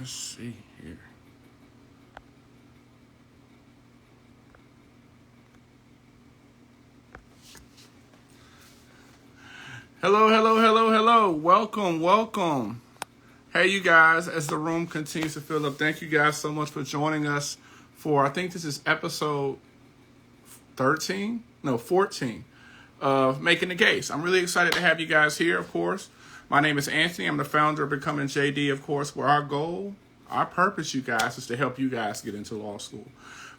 Let's see here. Hello, hello, hello, hello. Welcome, welcome. Hey, you guys, as the room continues to fill up, thank you guys so much for joining us for, I think this is episode 13? No, 14 of Making the Case. I'm really excited to have you guys here, of course. My name is Anthony. I'm the founder of Becoming JD, of course, where our goal, our purpose, you guys, is to help you guys get into law school.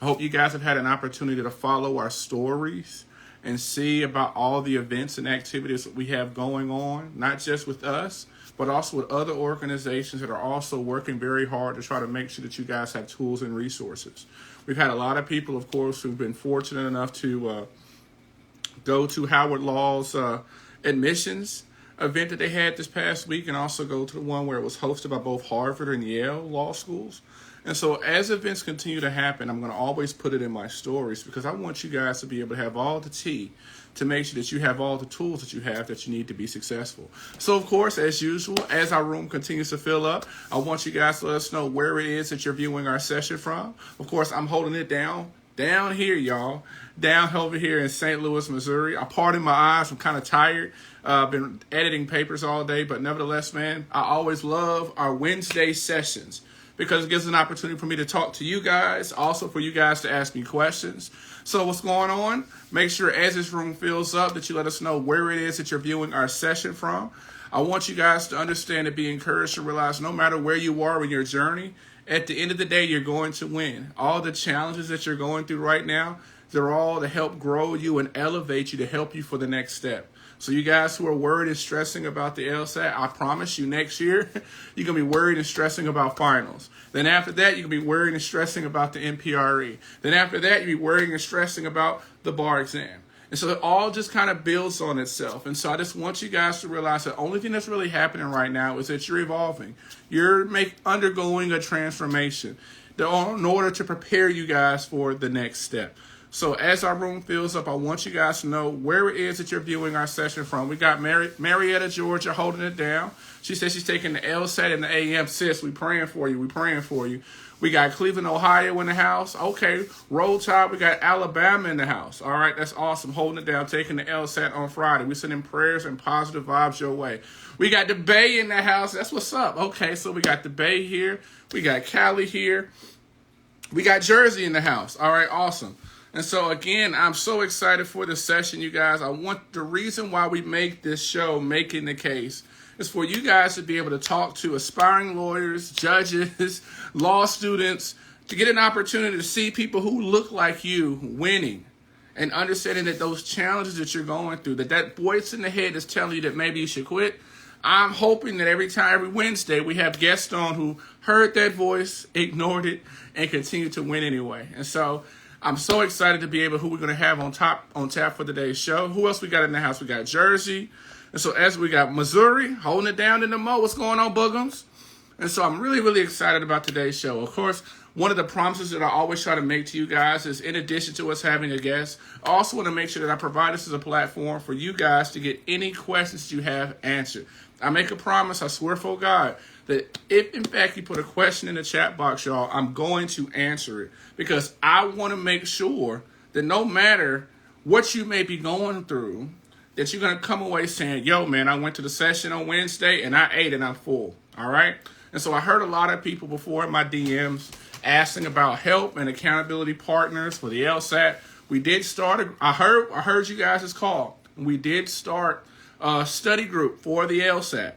I hope you guys have had an opportunity to follow our stories and see about all the events and activities that we have going on, not just with us, but also with other organizations that are also working very hard to try to make sure that you guys have tools and resources. We've had a lot of people, of course, who've been fortunate enough to go to Howard Law's admissions event that they had this past week, and also go to the one where it was hosted by both Harvard and Yale law schools. And so as events continue to happen, I'm going to always put it in my stories because I want you guys to be able to have all the tea to make sure that you have all the tools that you have that you need to be successful. So, of course, as usual, as our room continues to fill up, I want you guys to let us know where it is that you're viewing our session from. Of course, I'm holding it down here, y'all, down over here in St. Louis, Missouri. I pardon my eyes. I'm kind of tired. I've been editing papers all day, but nevertheless, man, I always love our Wednesday sessions, because it gives an opportunity for me to talk to you guys, also for you guys to ask me questions. So what's going on? Make sure as this room fills up that you let us know where it is that you're viewing our session from. I want you guys to understand and be encouraged to realize no matter where you are in your journey, at the end of the day, you're going to win. All the challenges that you're going through right now, they're all to help grow you and elevate you to help you for the next step. So you guys who are worried and stressing about the LSAT, I promise you next year, you're going to be worried and stressing about finals. Then after that, you're going to be worried and stressing about the NPRE. Then after that, you'll be worrying and stressing about the bar exam. And so it all just kind of builds on itself. And so I just want you guys to realize the only thing that's really happening right now is that you're evolving. You're undergoing a transformation in order to prepare you guys for the next step. So as our room fills up, I want you guys to know where it is that you're viewing our session from. We got Marietta, Georgia, holding it down. She says she's taking the LSAT and the AM. Sis, we praying for you. We praying for you. We got Cleveland, Ohio in the house. Okay, Roll Tide. We got Alabama in the house. All right, that's awesome. Holding it down, taking the LSAT on Friday. We sending prayers and positive vibes your way. We got the Bay in the house. That's what's up. Okay, so we got the Bay here. We got Cali here. We got Jersey in the house. All right, awesome. And so, again, I'm so excited for this session, you guys. The reason why we make this show, Making the Case, is for you guys to be able to talk to aspiring lawyers, judges, law students, to get an opportunity to see people who look like you winning and understanding that those challenges that you're going through, that voice in the head is telling you that maybe you should quit. I'm hoping that every Wednesday, we have guests on who heard that voice, ignored it, and continue to win anyway. And so I'm so excited to be able who we're going to have on tap for today's show. Who else we got in the house? We got Jersey. And so as we got Missouri holding it down in the Mo. What's going on, Boogums? And so I'm really, really excited about today's show. Of course, one of the promises that I always try to make to you guys is, in addition to us having a guest, I also want to make sure that I provide this as a platform for you guys to get any questions you have answered. I make a promise, I swear for God, that if, in fact, you put a question in the chat box, y'all, I'm going to answer it, because I want to make sure that no matter what you may be going through, that you're going to come away saying, yo, man, I went to the session on Wednesday and I ate and I'm full, all right? And so I heard a lot of people before in my DMs asking about help and accountability partners for the LSAT. We did start, I heard you guys' call. We did start a study group for the LSAT.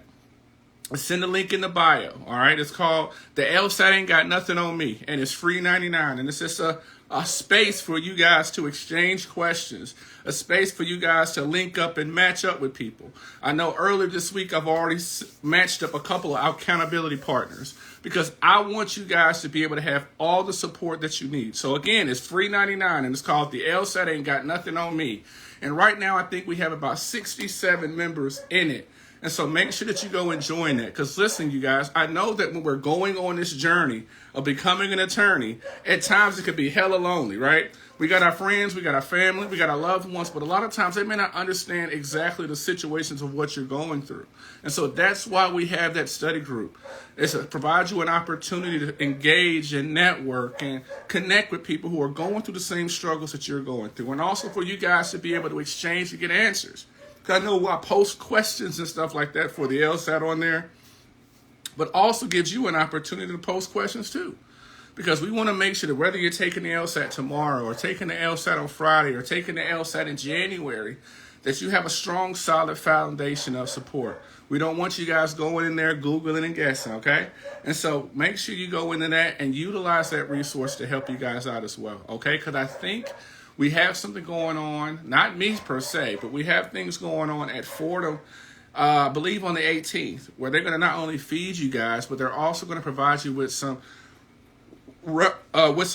Send the link in the bio, all right? It's called The LSAT Ain't Got Nothing on Me, and it's free 99. And it's just a space for you guys to exchange questions, a space for you guys to link up and match up with people. I know earlier this week I've already matched up a couple of accountability partners, because I want you guys to be able to have all the support that you need. So again, it's free 99, and it's called The LSAT Ain't Got Nothing on Me. And right now I think we have about 67 members in it. And so make sure that you go and join that. Because listen, you guys, I know that when we're going on this journey of becoming an attorney, at times it could be hella lonely, right? We got our friends, we got our family, we got our loved ones, but a lot of times they may not understand exactly the situations of what you're going through. And so that's why we have that study group. It's to provide you an opportunity to engage and network and connect with people who are going through the same struggles that you're going through. And also for you guys to be able to exchange and get answers. I know I post questions and stuff like that for the LSAT on there, but also gives you an opportunity to post questions too. Because we want to make sure that whether you're taking the LSAT tomorrow or taking the LSAT on Friday or taking the LSAT in January, that you have a strong, solid foundation of support. We don't want you guys going in there Googling and guessing, okay? And so make sure you go into that and utilize that resource to help you guys out as well, okay? Because I think we have something going on, not me per se, but we have things going on at Fordham, I believe on the 18th, where they're going to not only feed you guys, but they're also going to provide you with some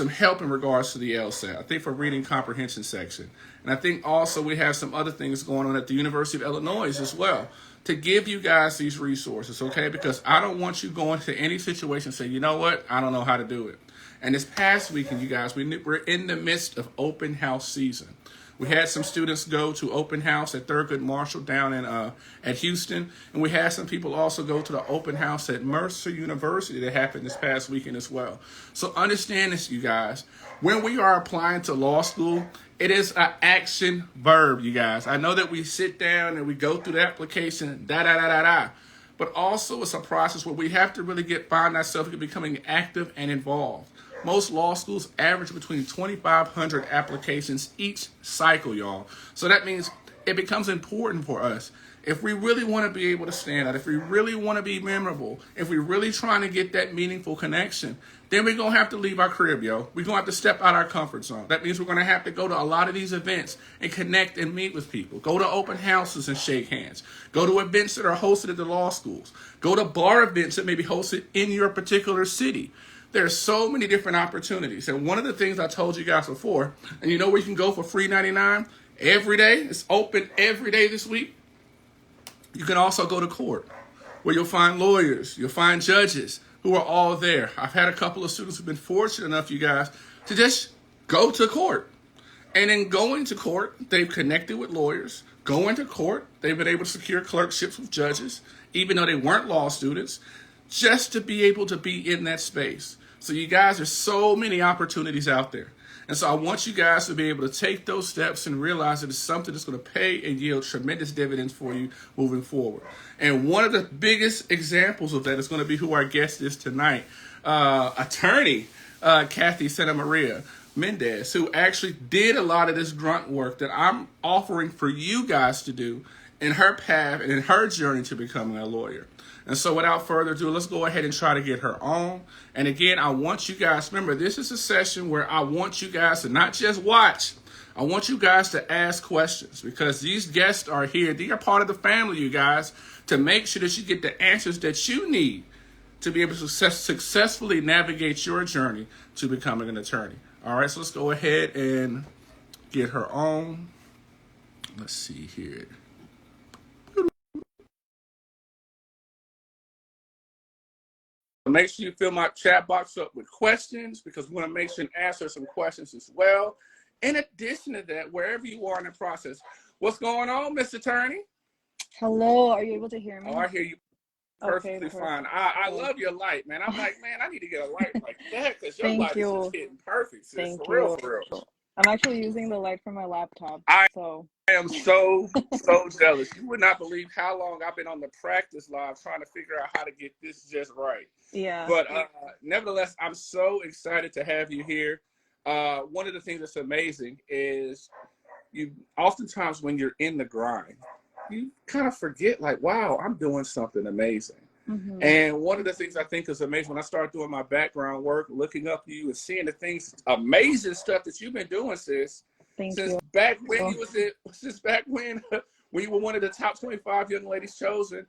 help in regards to the LSAT. I think for reading comprehension section. And I think also we have some other things going on at the University of Illinois as well to give you guys these resources, okay? Because I don't want you going to any situation and say, you know what, I don't know how to do it. And this past weekend, you guys, we're in the midst of open house season. We had some students go to open house at Thurgood Marshall down in at Houston, and we had some people also go to the open house at Mercer University that happened this past weekend as well. So understand this, you guys. When we are applying to law school, it is an action verb, you guys. I know that we sit down and we go through the application, but also it's a process where we have to find ourselves becoming active and involved. Most law schools average between 2,500 applications each cycle, y'all. So that means it becomes important for us. If we really want to be able to stand out, if we really want to be memorable, if we're really trying to get that meaningful connection, then we're going to have to leave our crib, yo. We're going to have to step out our comfort zone. That means we're going to have to go to a lot of these events and connect and meet with people. Go to open houses and shake hands. Go to events that are hosted at the law schools. Go to bar events that may be hosted in your particular city. There's so many different opportunities. And one of the things I told you guys before, and you know where you can go for free 99 every day? It's open every day this week. You can also go to court, where you'll find lawyers, you'll find judges who are all there. I've had a couple of students who've been fortunate enough, you guys, to just go to court. And in going to court, they've connected with lawyers. Going to court, they've been able to secure clerkships with judges, even though they weren't law students, just to be able to be in that space. So you guys, there's so many opportunities out there. And so I want you guys to be able to take those steps and realize that it's something that's going to pay and yield tremendous dividends for you moving forward. And one of the biggest examples of that is going to be who our guest is tonight, attorney Kathy Santa Maria Mendez, who actually did a lot of this grunt work that I'm offering for you guys to do in her path and in her journey to becoming a lawyer. And so without further ado, let's go ahead and try to get her on. And again, I want you guys, remember, this is a session where I want you guys to not just watch. I want you guys to ask questions because these guests are here. They are part of the family, you guys, to make sure that you get the answers that you need to be able to successfully navigate your journey to becoming an attorney. All right, so let's go ahead and get her on. Let's see here. Make sure you fill my chat box up with questions because we want to make sure and answer some questions as well. In addition to that, wherever you are in the process, what's going on, Mr. Attorney? Hello, are you able to hear me? Oh, I hear you perfectly fine. I love your light, man. I'm like, man, I need to get a light like that because your light is just hitting perfect, sis. Thank For you. real. I'm actually using the light from my laptop. I am so jealous. You would not believe how long I've been on the practice live trying to figure out how to get this just right. Yeah. But nevertheless, I'm so excited to have you here. One of the things that's amazing is you oftentimes when you're in the grind, you kind of forget like, wow, I'm doing something amazing. Mm-hmm. And one of the things I think is amazing when I start doing my background work, looking up you and seeing the things, amazing stuff that you've been doing, sis. Since back when you were one of the top 25 young ladies chosen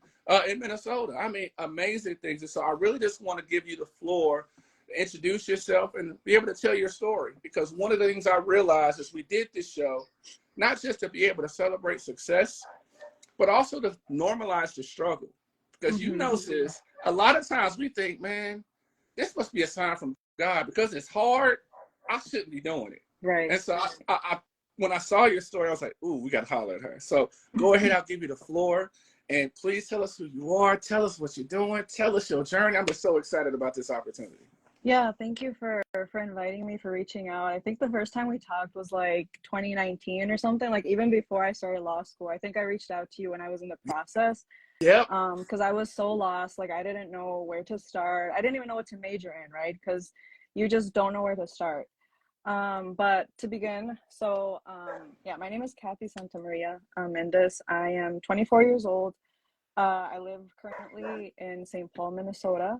in Minnesota. I mean, amazing things. And so I really just want to give you the floor, introduce yourself, and be able to tell your story. Because one of the things I realized is we did this show, not just to be able to celebrate success, but also to normalize the struggle. Because you know, sis, a lot of times we think, man, this must be a sign from God because it's hard. I shouldn't be doing it. Right. And so when I saw your story, I was like, ooh, we got to holler at her. So go ahead, I'll give you the floor. And please tell us who you are. Tell us what you're doing. Tell us your journey. I'm just so excited about this opportunity. Yeah, thank you for inviting me, for reaching out. I think the first time we talked was like 2019 or something, like even before I started law school. I think I reached out to you when I was in the process. Yep. Because I was so lost, like I didn't know where to start. I didn't even know what to major in, right? Because you just don't know where to start. But to begin, yeah, my name is Kathy Santamaria Mendez. I am 24 years old. I live currently in St. Paul, Minnesota.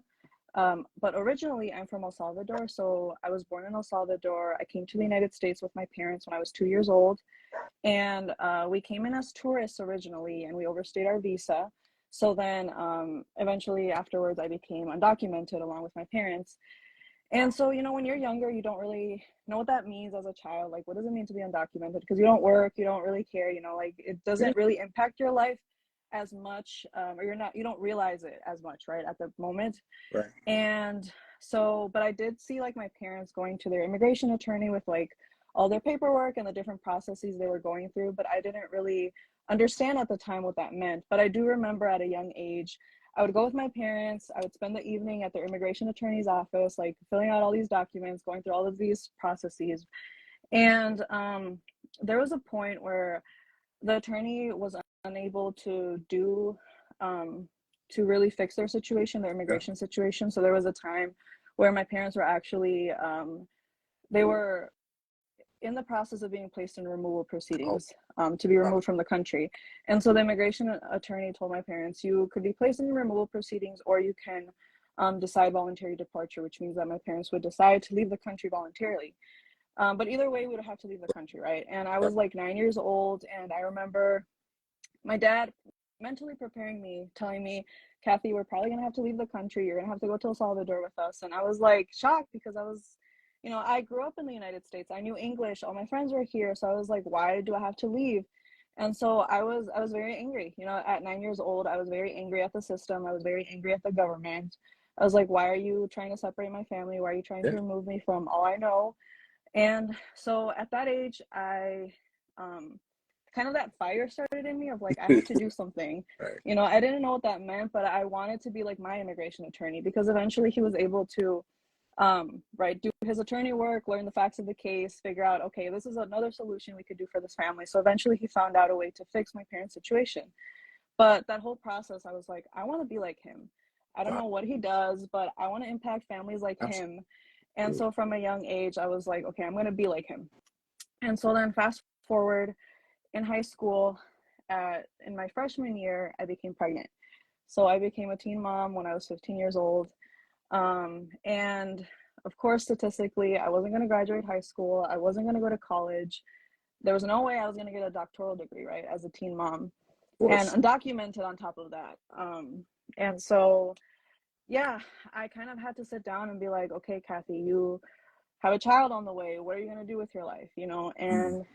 But originally I'm from El Salvador. So I was born in El Salvador. I came to the United States with my parents when I was 2 years old. And we came in as tourists originally, and we overstayed our visa. So then eventually afterwards, I became undocumented along with my parents. And so, you know, when you're younger, you don't really know what that means as a child. Like, what does it mean to be undocumented? Because you don't work, you don't really care, you know, like it doesn't really impact your life as much, or you don't realize it as much, right, at the moment. Right. And so, but I did see like my parents going to their immigration attorney with like all their paperwork and the different processes they were going through, but I didn't really understand at the time what that meant. But I do remember at a young age, I would go with my parents, I would spend the evening at their immigration attorney's office, like filling out all these documents, going through all of these processes. And there was a point where the attorney was unable to do to really fix their situation, their immigration situation. So there was a time where my parents were actually they were in the process of being placed in removal proceedings to be removed from the country. And so the immigration attorney told my parents, you could be placed in removal proceedings, or you can decide voluntary departure, which means that my parents would decide to leave the country voluntarily. But either way, we would have to leave the country, right? And I was like 9 years old, and I remember my dad mentally preparing me, telling me, Kathy, we're probably gonna have to leave the country. You're gonna have to go to El Salvador with us. And I was like shocked because I was, you know, I grew up in the United States. I knew English. All my friends were here. So I was like, why do I have to leave? And so I was very angry. You know, at 9 years old, I was very angry at the system. I was very angry at the government. I was like, why are you trying to separate my family? Why are you trying to remove me from all I know? And so at that age, I kind of that fire started in me of like, I had to do something. Right. You know, I didn't know what that meant, but I wanted to be like my immigration attorney, because eventually he was able to right, do his attorney work, learn the facts of the case, figure out, okay, this is another solution we could do for this family. So eventually he found out a way to fix my parents' situation. But that whole process, I was like, I want to be like him. I don't know what he does, but I want to impact families like him. And so from a young age, I was like, okay, I'm going to be like him. And so then fast forward in high school, in my freshman year, I became pregnant. So I became a teen mom when I was 15 years old. And of course, statistically, I wasn't going to graduate high school. I wasn't going to go to college. There was no way I was going to get a doctoral degree, right, as a teen mom, and undocumented on top of that. And so, yeah, I kind of had to sit down and be like, okay, Kathy, you have a child on the way. What are you going to do with your life, you know? And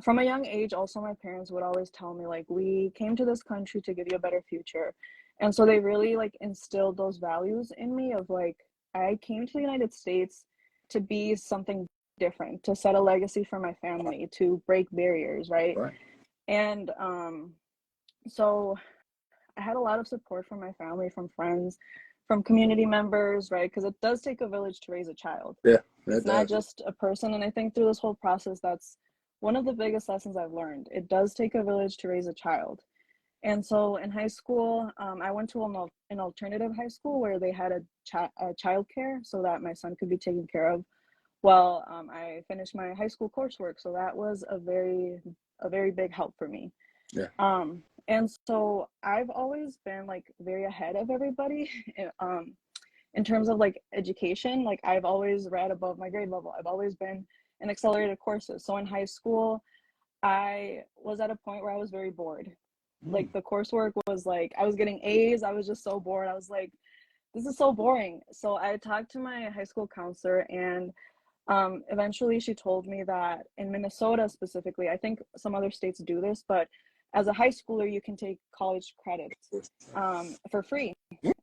from a young age, also, my parents would always tell me, like, we came to this country to give you a better future. And so they really like instilled those values in me of like, I came to the United States to be something different, to set a legacy for my family, to break barriers, right? And so I had a lot of support from my family, from friends, from community members, right? Because it does take a village to raise a child. Yeah, it's not just a person. And I think through this whole process, that's one of the biggest lessons I've learned. It does take a village to raise a child. And so in high school, I went to an alternative high school where they had a child care so that my son could be taken care of while I finished my high school coursework. So that was a very big help for me. Yeah. And so I've always been like very ahead of everybody in terms of like education. Like I've always read above my grade level. I've always been in accelerated courses. So in high school, I was at a point where I was very bored. Like the coursework was like, I was getting A's. I was just so bored. I was like, this is so boring. So I talked to my high school counselor, and eventually she told me that in Minnesota specifically, I think some other states do this, but as a high schooler, you can take college credits for free.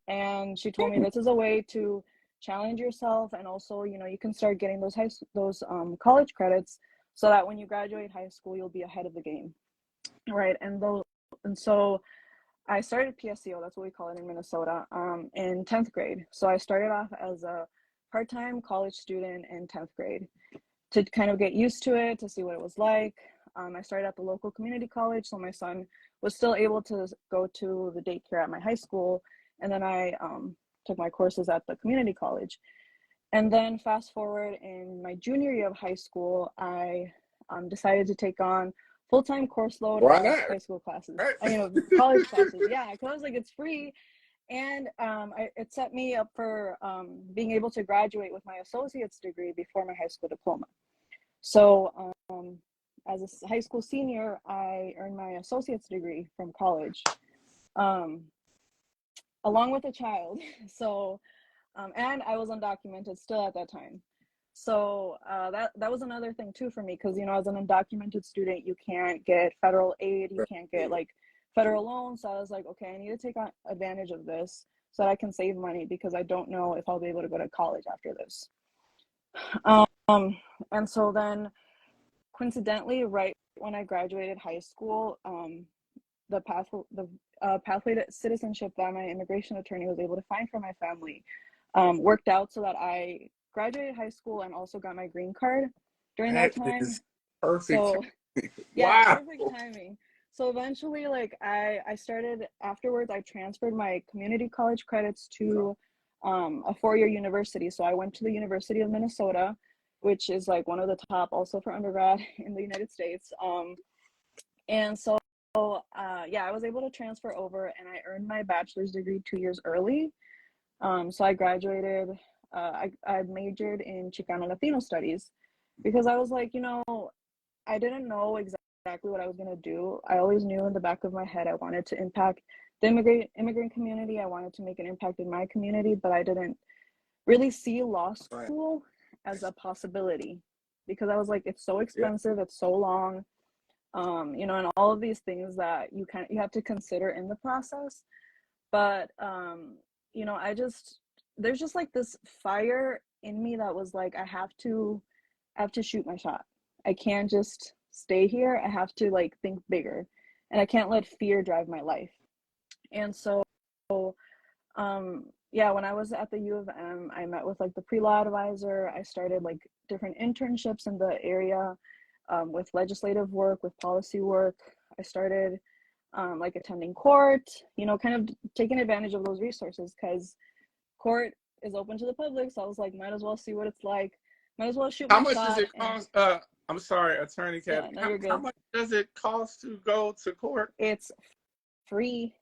And she told me this is a way to challenge yourself, and also, you know, you can start getting those college credits so that when you graduate high school, you'll be ahead of the game, right? And so I started PSEO, that's what we call it in Minnesota, in 10th grade. So I started off as a part-time college student in 10th grade to kind of get used to it, to see what it was like. I started at the local community college, so my son was still able to go to the daycare at my high school, and then I took my courses at the community college. And then fast forward, in my junior year of high school, I decided to take on full-time course load of high school classes, college classes. Yeah, because I was like, it's free. And it set me up for being able to graduate with my associate's degree before my high school diploma. So as a high school senior, I earned my associate's degree from college, along with a child. So, and I was undocumented still at that time. So that was another thing too for me, because, you know, as an undocumented student, you can't get federal aid, you can't get like federal loans. So I was like, okay, I need to take advantage of this so that I can save money, because I don't know if I'll be able to go to college after this. And so then, coincidentally, right when I graduated high school, the pathway to citizenship that my immigration attorney was able to find for my family worked out so that I graduated high school and also got my green card during that time. Is perfect. So yeah, wow. perfect timing. So eventually, like I started afterwards, I transferred my community college credits to a 4-year university. So I went to the University of Minnesota, which is like one of the top also for undergrad in the United States. And so yeah, I was able to transfer over, and I earned my bachelor's degree 2 years early. So I graduated, I majored in Chicano Latino studies, because I was like, you know, I didn't know exactly what I was going to do. I always knew in the back of my head I wanted to impact the immigrant community. I wanted to make an impact in my community, but I didn't really see law school as a possibility, because I was like, it's so expensive, it's so long, you know, and all of these things that you have to consider in the process. But you know, there's just like this fire in me that was like, I have to shoot my shot. I can't just stay here. I have to like think bigger, and I can't let fear drive my life. And so yeah, when I was at the U of M, I met with like the pre-law advisor. I started like different internships in the area, with legislative work, with policy work. I started like attending court, you know, kind of taking advantage of those resources, because court is open to the public. So I was like, might as well see what it's like. Might as well shoot my shot. How much does it cost? I'm sorry, Attorney Kathy. Yeah, no, you're good. How much does it cost to go to court? It's free.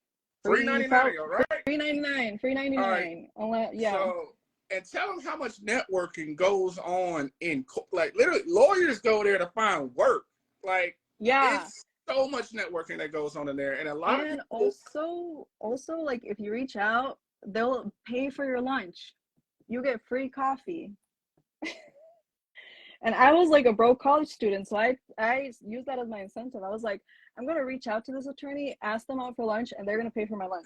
$3.99, all right? $3.99. Right. Yeah. So, and tell them how much networking goes on in court. Like, literally, lawyers go there to find work. Like, yeah, it's so much networking that goes on in there, and a lot of people. Also, like, if you reach out, they'll pay for your lunch. You get free coffee. And I was like a broke college student, so I used that as my incentive. I was like, I'm gonna reach out to this attorney, ask them out for lunch, and they're gonna pay for my lunch.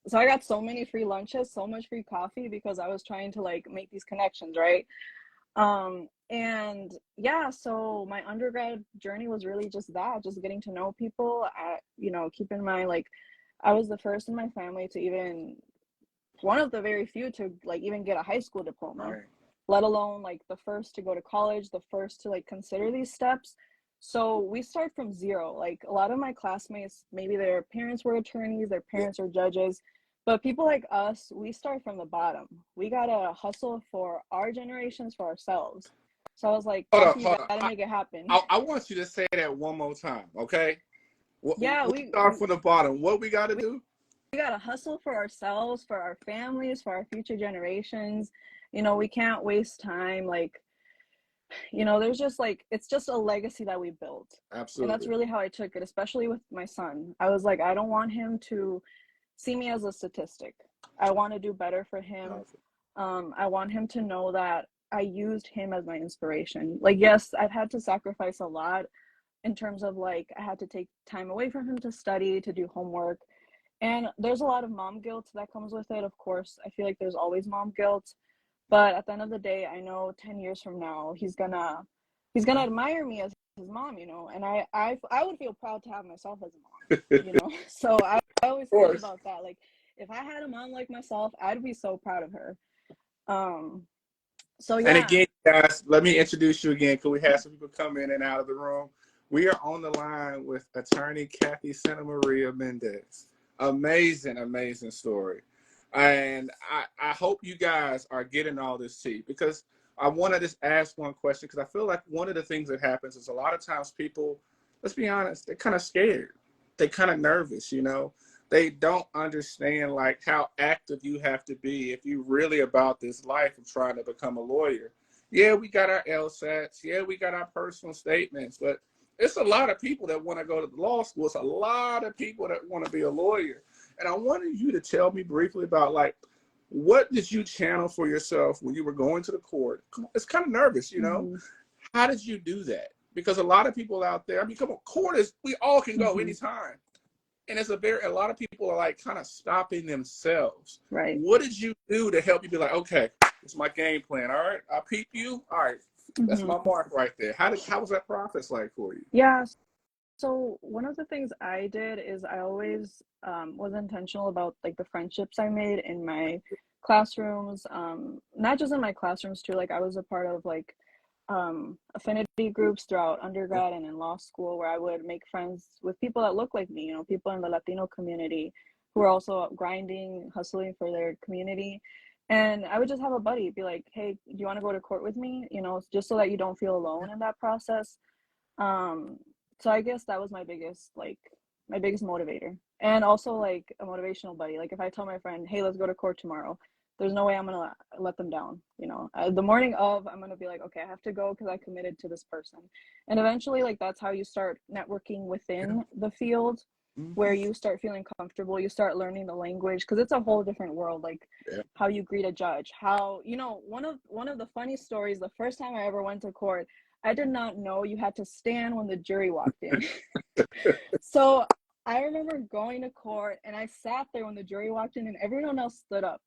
So I got so many free lunches, so much free coffee, because I was trying to like make these connections, right? And yeah, so my undergrad journey was really just that, just getting to know people. You know, keep in mind, like, I was the first in my family to even, one of the very few to like even get a high school diploma, right, let alone like the first to go to college, the first to like consider these steps. So we start from zero. Like, a lot of my classmates, maybe their parents were attorneys, their parents were judges, but people like us, we start from the bottom. We gotta hustle for our generations, for ourselves. So I was like, hold you on. gotta make it happen. I want you to say that one more time, okay? Yeah, we start from the bottom. What we gotta do? We gotta hustle for ourselves, for our families, for our future generations. You know, we can't waste time. Like, you know, there's just like, it's just a legacy that we built. Absolutely. And that's really how I took it, especially with my son. I was like, I don't want him to see me as a statistic. I want to do better for him. I want him to know that I used him as my inspiration. Like, yes, I've had to sacrifice a lot in terms of like I had to take time away from him to study, to do homework. And there's a lot of mom guilt that comes with it, of course. I feel like there's always mom guilt. But at the end of the day, I know 10 years from now, he's gonna admire me as his mom, you know, and I would feel proud to have myself as a mom, you know. So I always think course. about that. Like if I had a mom like myself, I'd be so proud of her. Um, so And yeah. again, guys, let me introduce you again because we have some people come in and out of the room. We are on the line with attorney Kathy Santa Maria Mendez. Amazing, amazing story. And I hope you guys are getting all this tea because I want to just ask one question because I feel like one of the things that happens is a lot of times people, let's be honest, they're kind of scared. They're kind of nervous, you know. They don't understand like how active you have to be if you really about this life of trying to become a lawyer. Yeah, we got our LSATs. Yeah, we got our personal statements, but it's a lot of people that want to go to the law school. It's a lot of people that want to be a lawyer. And I wanted you to tell me briefly about like, what did you channel for yourself when you were going to the court? It's kind of nervous, you know. Mm-hmm. How did you do that? Because a lot of people out there, I mean, come on, court is, we all can go Mm-hmm. anytime. And it's a lot of people are like kind of stopping themselves. Right. What did you do to help you be like, okay, it's my game plan. All right, I'll peep you. All right, that's Mm-hmm. my mark right there. How was that process like for you? Yeah. So one of the things I did is I always was intentional about like the friendships I made in my classrooms, not just in my classrooms too. Like I was a part of like affinity groups throughout undergrad and in law school where I would make friends with people that look like me, you know, people in the Latino community who are also grinding, hustling for their community. And I would just have a buddy be like, hey, do you want to go to court with me? You know, just so that you don't feel alone in that process. um so I guess that was my biggest motivator, and also like a motivational buddy. Like if I tell my friend, hey, let's go to court tomorrow, there's no way I'm gonna let them down, you know. The morning of, I'm gonna be like, okay, I have to go because I committed to this person. And eventually, like, that's how you start networking within the field, where Mm-hmm. you start feeling comfortable, you start learning the language, because it's a whole different world. Like Yeah. how you greet a judge, how, you know, one of the funny stories, the first time I ever went to court, I did not know you had to stand when the jury walked in. So I remember going to court and I sat there when the jury walked in and everyone else stood up.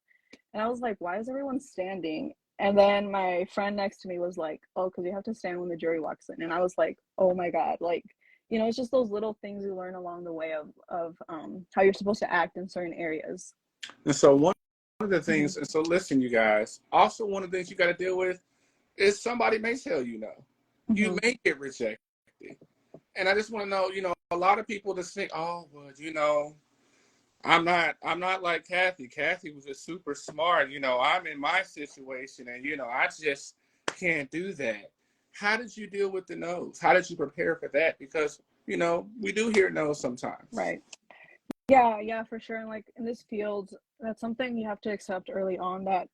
And I was like, why is everyone standing? And then my friend next to me was like, oh, because you have to stand when the jury walks in. And I was like, oh my God. Like, you know, it's just those little things you learn along the way of how you're supposed to act in certain areas. And so one of the Mm-hmm. things, and so listen, you guys. Also, one of the things you got to deal with is somebody may tell you no. You Mm-hmm. may get rejected. And I just want to know, you know, a lot of people just think, oh, well, you know, I'm not like Kathy. Kathy was just super smart. You know, I'm in my situation and you know, I just can't do that. How did you deal with the no's? How did you prepare for that? Because, you know, we do hear no's sometimes. Right. Yeah, yeah, for sure. And like in this field, that's something you have to accept early on, that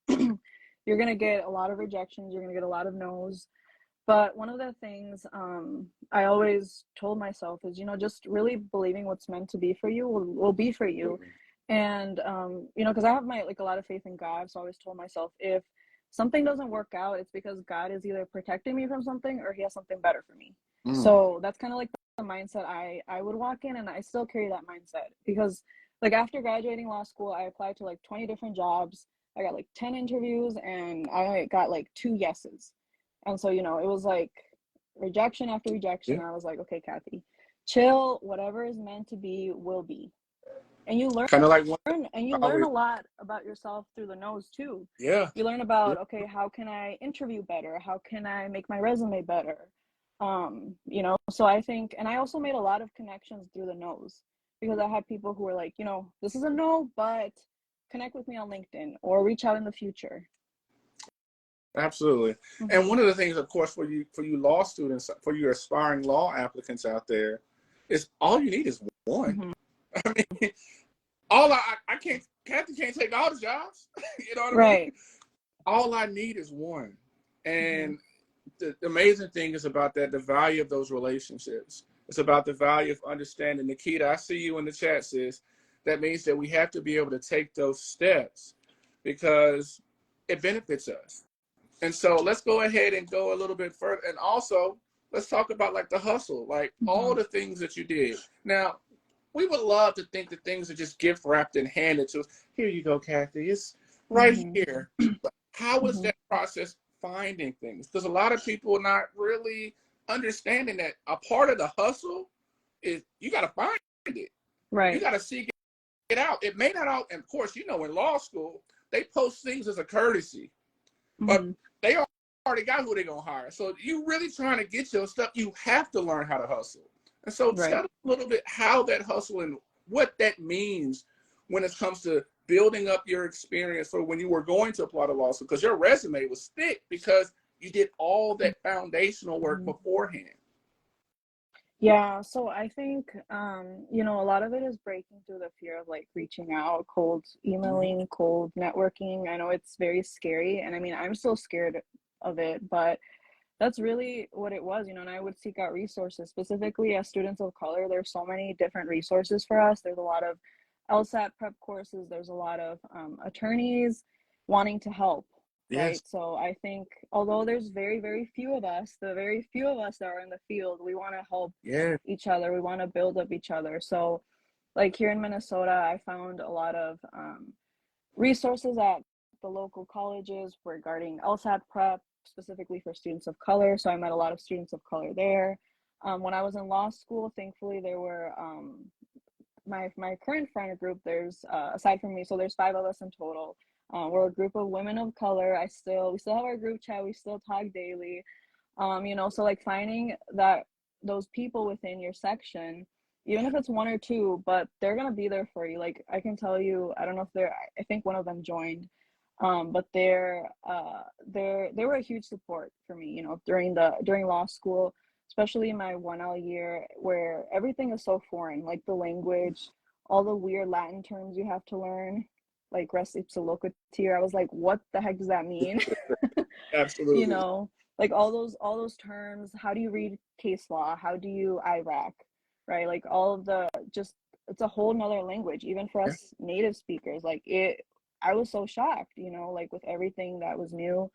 you're gonna get a lot of rejections, you're gonna get a lot of no's. But one of the things I always told myself is, you know, just really believing what's meant to be for you will be for you. Absolutely. And you know, because I have my like a lot of faith in God, so I always told myself if something doesn't work out, it's because God is either protecting me from something or He has something better for me. Mm. So that's kind of like the mindset I would walk in, and I still carry that mindset because like after graduating law school, I applied to like 20 different jobs. I got like 10 interviews, and I got like 2 yeses. And so, you know, it was like rejection after rejection. Yeah. And I was like, okay, Kathy, chill. Whatever is meant to be will be. And you learn Kind of like one and you I learn always, a lot about yourself through the nose too. yeah. You learn Yeah. about, okay, how can I interview better? How can I make my resume better? You know, so I think, and I also made a lot of connections through the nose because I had people who were like, you know, this is a no, but connect with me on LinkedIn or reach out in the future. Absolutely. And Mm-hmm. one of the things, of course, for you law students, for your aspiring law applicants out there, is all you need is one. Mm-hmm. I mean, I can't, Kathy can't take all the jobs. You know what I mean? Right. All I need is one. Mm-hmm. And the amazing thing is about that, the value of those relationships. It's about the value of understanding. Nikita, I see you in the chat, sis. That means that we have to be able to take those steps because it benefits us. And so let's go ahead and go a little bit further. And also, let's talk about like the hustle, like all Mm-hmm. the things that you did. Now, we would love to think that things are just gift wrapped and handed to us. Here you go, Kathy. It's right Mm-hmm. here. But how was Mm-hmm. that process finding things? Because a lot of people are not really understanding that a part of the hustle is you got to find it. You Right. got to seek it out. It may not all, and of course, you know, in law school, they post things as a courtesy, but Mm-hmm. they already got who they're going to hire. So you really trying to get your stuff, you have to learn how to hustle. And so Right. tell us a little bit how that hustle and what that means when it comes to building up your experience for when you were going to apply to law school, because your resume was thick because you did all that foundational work Mm-hmm. beforehand. Yeah, so I think a lot of it is breaking through the fear of like reaching out, cold Mm-hmm. emailing, cold networking. I know it's very scary, and I mean, I'm still scared of it, but that's really what it was, and I would seek out resources, specifically as students of color. There's so many different resources for us. There's a lot of LSAT prep courses, there's a lot of attorneys wanting to help, Yes. right? So I think although there's very, very few of us, the very few of us that are in the field, we want to help Yeah. each other, we want to build up each other. So, like here in Minnesota, I found a lot of resources at the local colleges regarding LSAT prep, specifically for students of color. So I met a lot of students of color there. When I was in law school, thankfully there were my current friend group. There's aside from me, so there's 5 of us in total. We're a group of women of color. We still have our group chat. We still talk daily. So like finding that those people within your section, even if it's one or two, but they're gonna be there for you. Like I can tell you, I don't know if I think one of them joined, but they were a huge support for me, during law school, especially in my 1L year where everything is so foreign, like the language, all the weird Latin terms you have to learn, like res ipsa loquitur. I was like, what the heck does that mean? you Absolutely. know, like all those terms. How do you read case law? How do you IRAC, right? Like all of the just it's a whole nother language, even for Yeah. us native speakers. Like it, I was so shocked, like with everything that was new.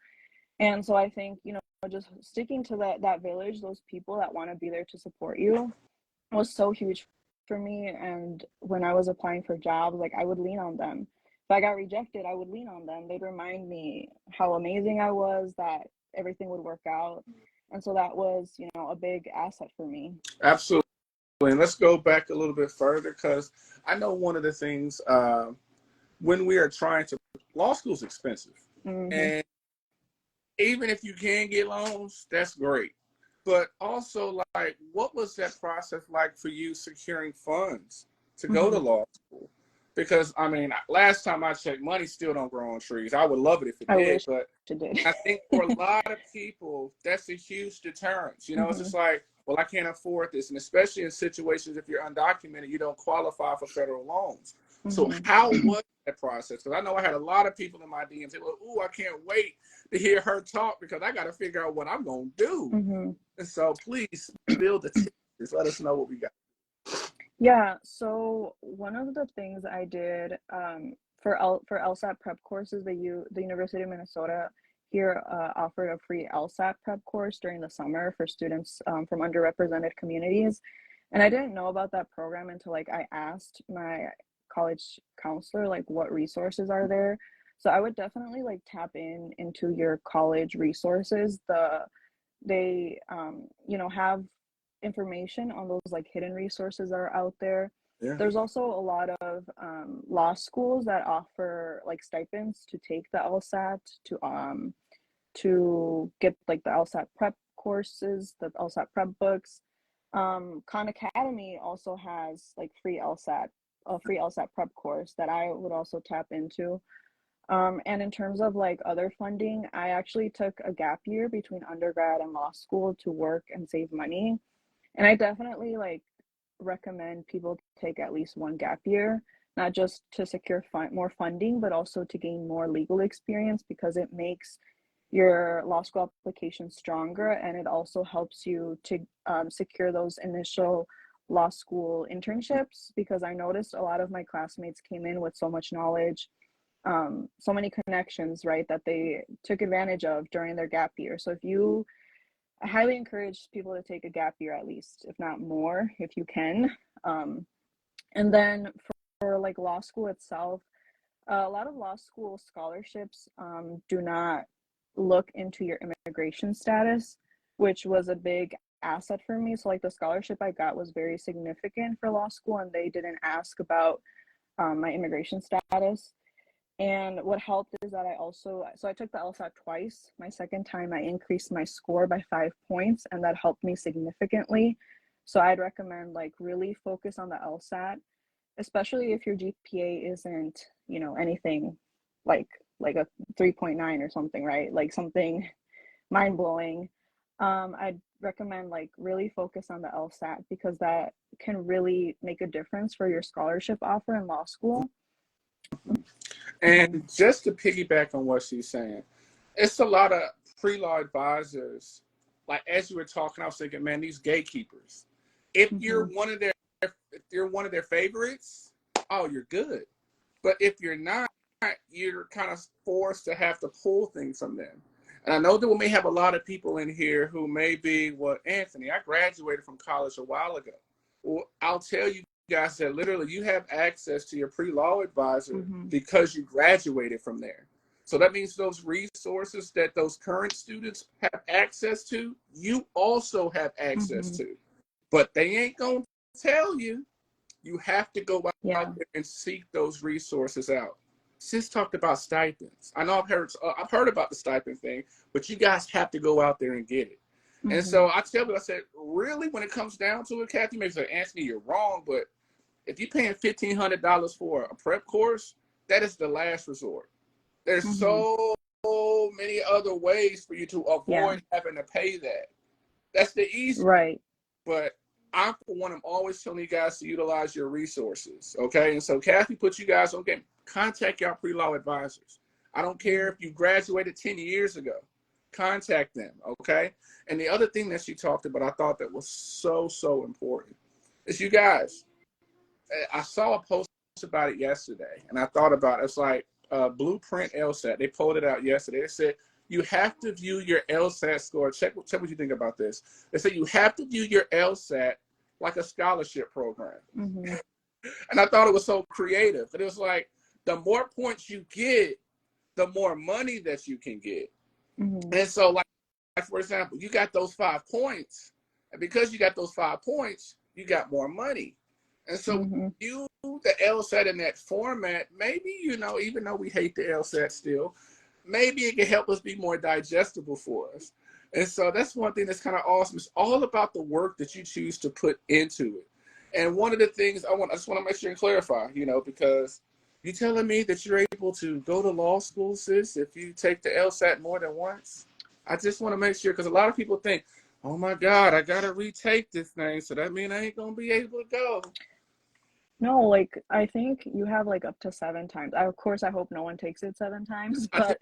And so I think, just sticking to that village, those people that want to be there to support you was so huge for me. And when I was applying for jobs, like I would lean on them. If I got rejected, I would lean on them. They'd remind me how amazing I was, that everything would work out. And so that was, a big asset for me. Absolutely. And let's go back a little bit further because I know one of the things when we are trying to, law school is expensive. Hmm. And even if you can get loans, that's great. But also, like, what was that process like for you securing funds to go to Hmm. law school? Because I mean, last time I checked, money still don't grow on trees. I would love it if it I did, wish but it did. I think for a lot of people, that's a huge deterrent. It's Hmm. just like, well, I can't afford this. And especially in situations, if you're undocumented, you don't qualify for federal loans. So Hmm. how was that process? Because I know I had a lot of people in my DMs say, well, ooh, I can't wait to hear her talk because I got to figure out what I'm going to do. Hmm. And so please build the tips. Let us know what we got. Yeah, so one of the things I did for LSAT prep courses, the University of Minnesota here offered a free LSAT prep course during the summer for students from underrepresented communities. And I didn't know about that program until like I asked my college counselor like what resources are there. So I would definitely like tap into your college resources. They have information on those like hidden resources that are out there. Yeah. There's also a lot of law schools that offer like stipends to take the LSAT, to get like the LSAT prep courses, the LSAT prep books. Khan Academy also has like a free LSAT prep course that I would also tap into. And in terms of like other funding, I actually took a gap year between undergrad and law school to work and save money. And I definitely like recommend people take at least one gap year, not just to secure more funding, but also to gain more legal experience, because it makes your law school application stronger, and it also helps you to secure those initial law school internships, because I noticed a lot of my classmates came in with so much knowledge, so many connections, right, that they took advantage of during their gap year. So I highly encourage people to take a gap year at least, if not more, if you can. And then for like law school itself, a lot of law school scholarships do not look into your immigration status, which was a big asset for me. So like the scholarship I got was very significant for law school, and they didn't ask about my immigration status. And what helped is that I took the LSAT twice. My second time, I increased my score by 5 points, and that helped me significantly. So I'd recommend like really focus on the LSAT, especially if your GPA isn't, anything like a 3.9 or something, right? Like something mind blowing. I'd recommend like really focus on the LSAT because that can really make a difference for your scholarship offer in law school. And just to piggyback on what she's saying, it's a lot of pre-law advisors. Like as you were talking, I was thinking, man, these gatekeepers. If you're one of their favorites, oh, you're good. But if you're not, you're kind of forced to have to pull things from them. And I know that we may have a lot of people in here who may be, well, Anthony, I graduated from college a while ago. Well, I'll tell you guys that literally you have access to your pre-law advisor because you graduated from there. So that means those resources that those current students have access to, you also have access to. But they ain't going to tell you. You have to go out there and seek those resources out. Sis talked about stipends. I know I've heard about the stipend thing, but you guys have to go out there and get it. And so I said, really, when it comes down to it, Kathy, you may say, Anthony, you're wrong, but if you're paying $1,500 for a prep course, that is the last resort. There's so many other ways for you to avoid having to pay that. That's the easy. Right. But I, for one, am always telling you guys to utilize your resources, okay? And so Kathy put you guys on game. Contact your pre-law advisors. I don't care if you graduated 10 years ago. Contact them, okay? And the other thing that she talked about, I thought that was so important, is you guys, I saw a post about it yesterday, and I thought about it. It's like Blueprint LSAT. They pulled it out yesterday. They said, you have to view your LSAT score. Check what you think about this. They said you have to view your LSAT like a scholarship program. And I thought it was so creative. But it was like, the more points you get, the more money that you can get. And so, like, for example, you got those 5 points. And because you got those 5 points, you got more money. And so you the LSAT in that format, maybe, even though we hate the LSAT still, maybe it can help us be more digestible for us. And so that's one thing that's kind of awesome. It's all about the work that you choose to put into it. And one of the things I just want to make sure and clarify, because you telling me that you're able to go to law school, sis, if you take the LSAT more than once? I just want to make sure, because a lot of people think, oh my God, I got to retake this thing. So that means I ain't going to be able to go. No, like I think you have like up to 7 times. Of course, I hope no one takes it 7 times, but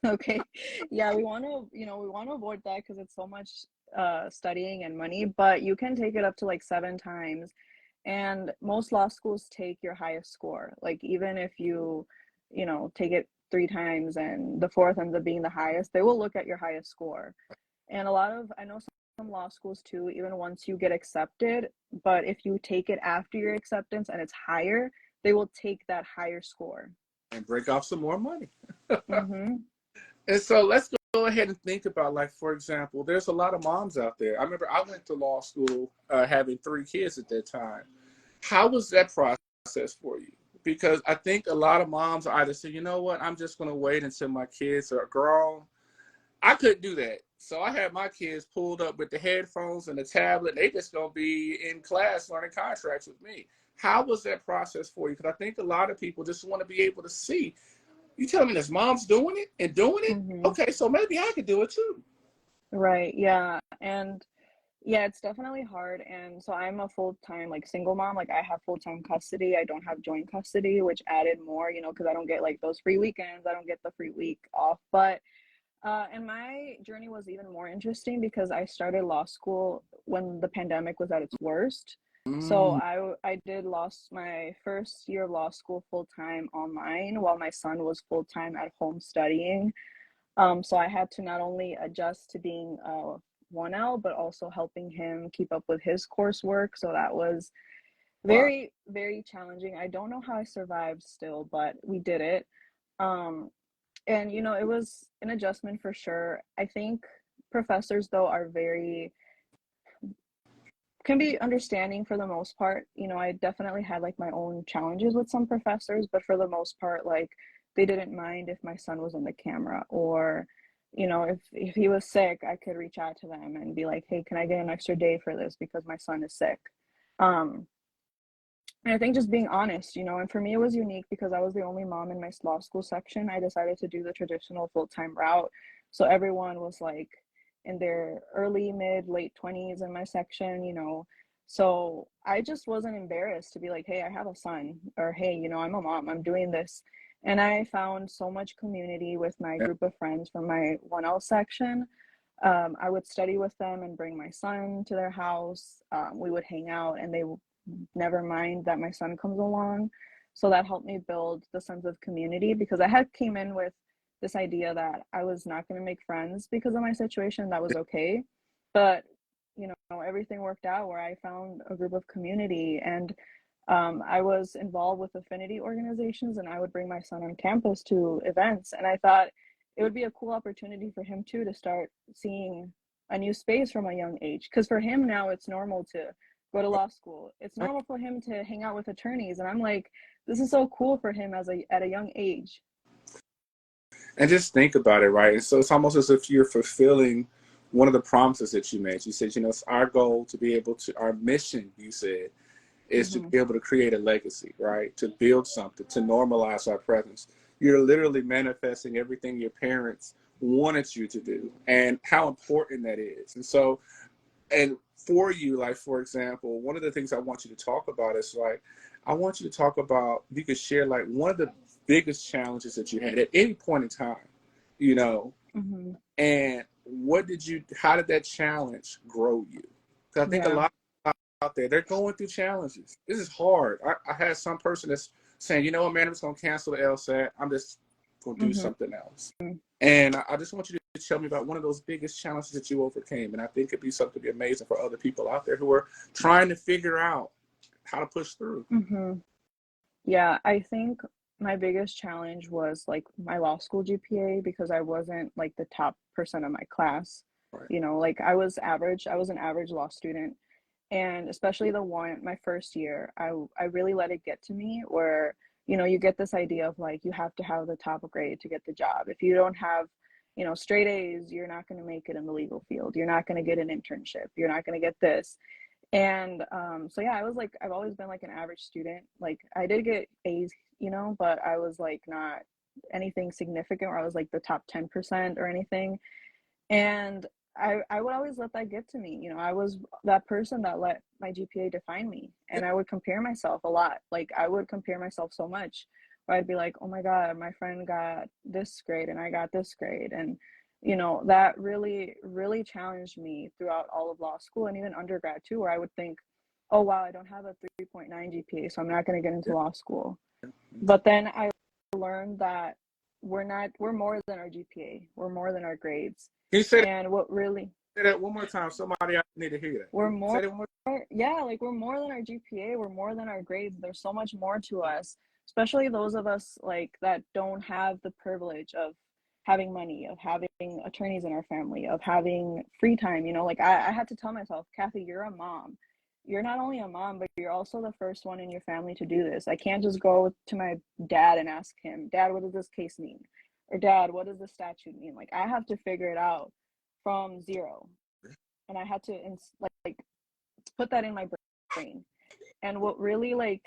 okay. Yeah, we want to avoid that because it's so much studying and money, but you can take it up to like 7 times. And most law schools take your highest score. Like even if you take it 3 times and the fourth ends up being the highest, they will look at your highest score. And I know some law schools too, even once you get accepted, but if you take it after your acceptance and it's higher, they will take that higher score and break off some more money. And so let's go ahead and think about, like, for example, there's a lot of moms out there. I remember I went to law school having 3 kids at that time. How was that process for you? Because I think a lot of moms either say, you know what, I'm just going to wait until my kids are grown. I couldn't do that. So I had my kids pulled up with the headphones and the tablet. They just going to be in class learning contracts with me. How was that process for you? Because I think a lot of people just want to be able to see. You telling me this mom's doing it and doing it? Okay, so maybe I could do it too. Right, yeah. And yeah, it's definitely hard. And so I'm a full-time like single mom. Like I have full-time custody. I don't have joint custody, which added more, because I don't get like those free weekends. I don't get the free week off. But and my journey was even more interesting because I started law school when the pandemic was at its worst. So Mm, I did lost my first year of law school full time online while my son was full time at home studying. So I had to not only adjust to being 1L, but also helping him keep up with his coursework. So that was wow. very, very challenging. I don't know how I survived still, but we did it. Um, and it was an adjustment for sure. I think professors though are very can be understanding for the most part. I definitely had like my own challenges with some professors, but for the most part, like they didn't mind if my son was in the camera, or if he was sick, I could reach out to them and be like, hey, can I get an extra day for this because my son is sick. um and I think just being honest, and for me, it was unique because I was the only mom in my law school section. I decided to do the traditional full time route. So everyone was like in their early, mid, late 20s in my section. So I just wasn't embarrassed to be like, hey, I have a son, or hey, I'm a mom, I'm doing this. And I found so much community with my Yeah. group of friends from my 1L section. I would study with them and bring my son to their house. We would hang out, and they never mind that my son comes along. So that helped me build the sense of community, because I had came in with this idea that I was not going to make friends because of my situation. That was okay. But, everything worked out where I found a group of community, and I was involved with affinity organizations, and I would bring my son on campus to events. And I thought it would be a cool opportunity for him too to start seeing a new space from a young age. Because for him now, it's normal to go to law school. It's normal for him to hang out with attorneys, and I'm like, this is so cool for him at a young age. And just think about it, right? And so it's almost as if you're fulfilling one of the promises that you made. You said, it's our goal to be able to, our mission, you said, is to Mm-hmm. be able to create a legacy, right? To build something, to normalize our presence. You're literally manifesting everything your parents wanted you to do and how important that is. And so, and for you, like, for example, one of the things I want you to talk about is like, I want you to talk about, you could share like one of the biggest challenges that you had at any point in time, you know, Mm-hmm. and how did that challenge grow you? Because I think a Yeah. lot out there, they're going through challenges. This is hard. I had some person that's saying, what, man, I'm just going to cancel the LSAT. I'm just going to do Mm-hmm. something else. And I just want you to tell me about one of those biggest challenges that you overcame. And I think it'd be something to be amazing for other people out there who are trying to figure out how to push through. Mm-hmm. Yeah, I think my biggest challenge was like my law school GPA, because I wasn't like the top percent of my class. Right. Like I was average. I was an average law student. And especially my first year, I really let it get to me where, you get this idea of like, you have to have the top grade to get the job. If you don't have, straight A's, you're not going to make it in the legal field. You're not going to get an internship. You're not going to get this. And so yeah, I've always been like an average student. Like I did get A's, but I was like not anything significant where I was like the top 10% or anything. And I would always let that get to me. I was that person that let my GPA define me. And I would compare myself a lot. Like I would compare myself so much where I'd be like, oh my God, my friend got this grade and I got this grade. And that really, really challenged me throughout all of law school and even undergrad too, where I would think, oh wow, I don't have a 3.9 GPA, so I'm not going to get into law school. But then I learned that we're more than our GPA. We're more than our grades. Can you And what really say that one more time? Somebody I need to hear we're that. Say more that one more yeah, like we're more than our GPA, we're more than our grades. There's so much more to us, especially those of us like that don't have the privilege of having money, of having attorneys in our family, of having free time. Like I had to tell myself, Kathy, you're a mom. You're not only a mom, but you're also the first one in your family to do this. I can't just go to my dad and ask him, Dad, what does this case mean? Or Dad, what does this statute mean? Like I have to figure it out from zero. And I had to like put that in my brain. And what really like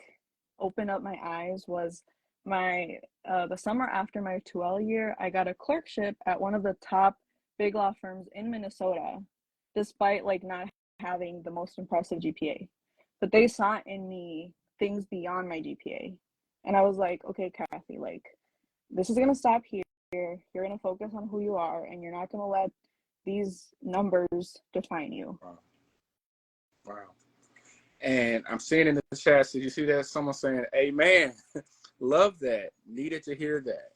opened up my eyes was my the summer after my 2L year, I got a clerkship at one of the top big law firms in Minnesota, despite like not having the most impressive GPA. But they saw in me things beyond my GPA. And I was like, okay, Kathy, like this is gonna stop here. You're gonna focus on who you are, and you're not gonna let these numbers define you. Wow. Wow. And I'm seeing in the chat, did you see that? Someone saying, amen. Love that. Needed to hear that.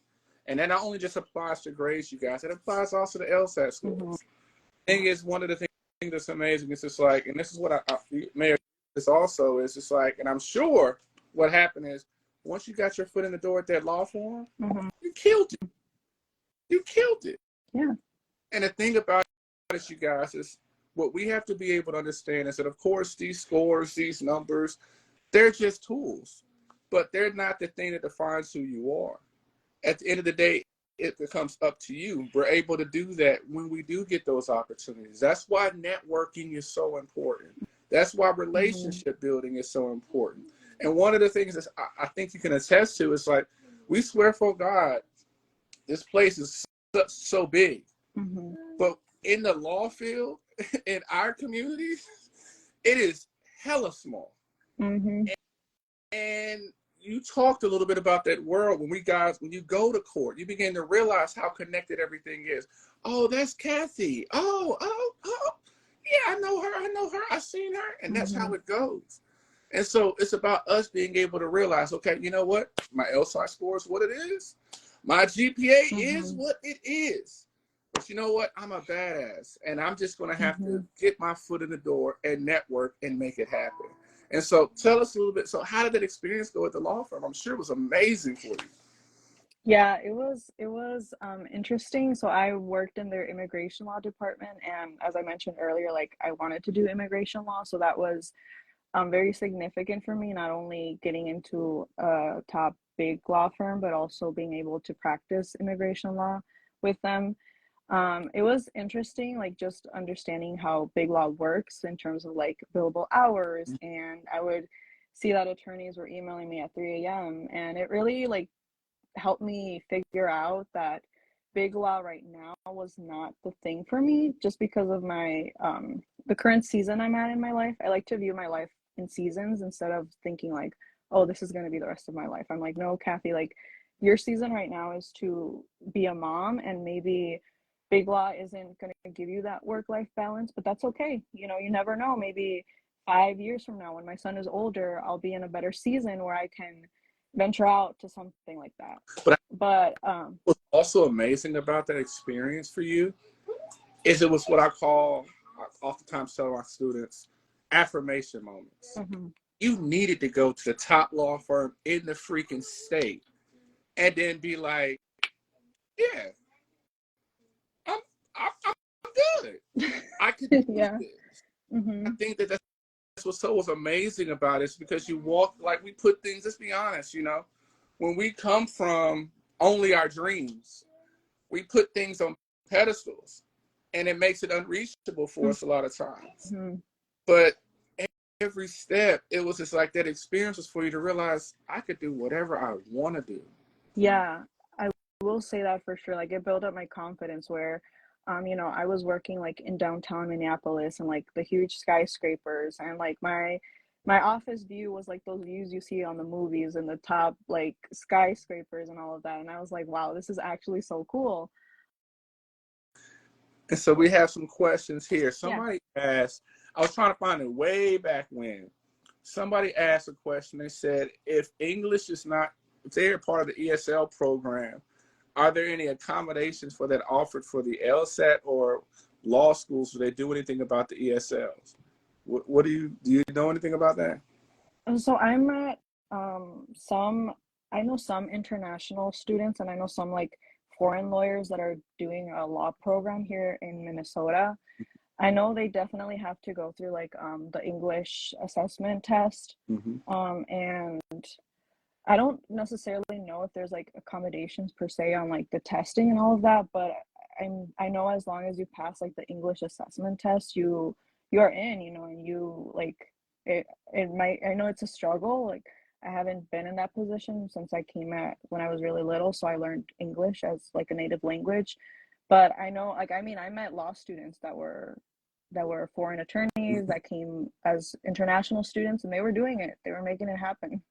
And that not only just applies to grades, you guys, it applies also to LSAT scores. Thing is, one of the things that's amazing is just like, and this is what I may have this also is just like, and I'm sure what happened is once you got your foot in the door at that law firm, you killed it. You killed it. Yeah. And the thing about it, you guys, is what we have to be able to understand is that, of course, these scores, these numbers, they're just tools, but they're not the thing that defines who you are. At the end of the day, it becomes up to you. We're able to do that when we do get those opportunities. That's why networking is so important. That's why relationship building is so important. And one of the things that I think you can attest to is like, we swear for God, this place is so big. But in the law field, in our community, it is hella small. And you talked a little bit about that world when you go to court, you begin to realize how connected everything is. Oh, that's Kathy. Oh, yeah, I know her. I've seen her. And that's how it goes. And so it's about us being able to realize, okay, you know what? My LSAT score is what it is. My GPA is what it is. But you know what? I'm a badass. And I'm just going to have to get my foot in the door and network and make it happen. And so tell us a little bit. So how did that experience go at the law firm? I'm sure it was amazing for you. Yeah, it was interesting. So I worked in their immigration law department, and as I mentioned earlier, like I wanted to do immigration law, so that was very significant for me, not only getting into a top big law firm, but also being able to practice immigration law with them. It was interesting, like just understanding how big law works in terms of like billable hours. And I would see that attorneys were emailing me at 3 a.m. And it really like helped me figure out that big law right now was not the thing for me, just because of my the current season I'm at in my life. I like to view my life in seasons instead of thinking like, oh, this is going to be the rest of my life. I'm like, no, Kathy, like your season right now is to be a mom, and maybe big law isn't going to give you that work-life balance, but that's okay. You know, you never know. Maybe 5 years from now, when my son is older, I'll be in a better season where I can venture out to something like that. But what's also amazing about that experience for you is it was what I call, I oftentimes tell my students, affirmation moments. You needed to go to the top law firm in the freaking state and then be like, yeah, I'm good. I could do this. I think that that's what's so was amazing about it, is because you walk, like we put things, let's be honest, you know, when we come from only our dreams, we put things on pedestals and it makes it unreachable for us a lot of times. But every step, it was just like that experience was for you to realize I could do whatever I want to do. Yeah, I will say that for sure. Like it built up my confidence where, you know, I was working like in downtown Minneapolis and like the huge skyscrapers, and like my office view was like those views you see on the movies and the top like skyscrapers and all of that. And I was like, wow, this is actually so cool. And so we have some questions here. Somebody asked, I was trying to find it way back when. Somebody asked a question. They said, if English is not, if they're part of the ESL program, are there any accommodations for that offered for the LSAT or law schools? Do they do anything about the ESLs? What do you know anything about that? So I'm at I know some international students, and I know some like foreign lawyers that are doing a law program here in Minnesota. I know they definitely have to go through like the English assessment test. And I don't necessarily know if there's like accommodations per se on like the testing and all of that, but I know as long as you pass like the English assessment test, you're in, you know, and you like it might, I know it's a struggle. Like I haven't been in that position since I came at when I was really little, so I learned English as like a native language. But I know, like, I mean, I met law students that were foreign attorneys that came as international students, and they were doing it. They were making it happen.